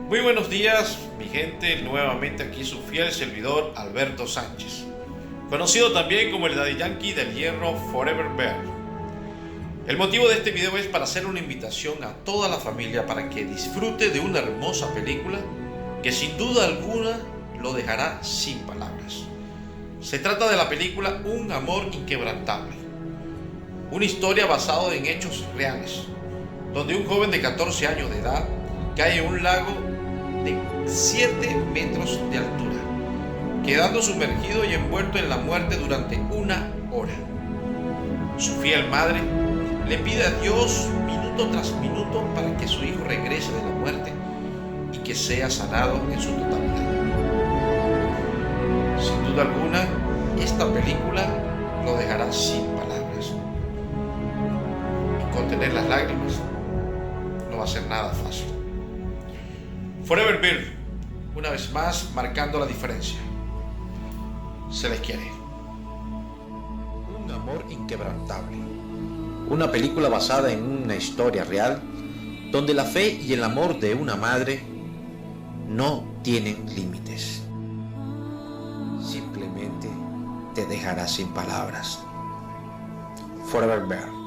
Muy buenos días, mi gente. Nuevamente aquí su fiel servidor Alberto Sánchez, conocido también como el Daddy Yankee del Hierro Forever Bear. El motivo de este video es para hacer una invitación a toda la familia para que disfrute de una hermosa película que sin duda alguna lo dejará sin palabras. Se trata de la película Un amor inquebrantable, una historia basada en hechos reales, donde un joven de 14 años de edad cae en un lago de 7 metros de altura, quedando sumergido y envuelto en la muerte durante una hora. Su fiel madre le pide a Dios minuto tras minuto para que su hijo regrese de la muerte y que sea sanado en su totalidad. Sin duda alguna, esta película lo dejará sin palabras. Y contener las lágrimas no va a ser nada fácil. Forever Bear, una vez más marcando la diferencia. Se les quiere. Un amor inquebrantable. Una película basada en una historia real, donde la fe y el amor de una madre no tienen límites. Simplemente te dejará sin palabras. Forever Bear.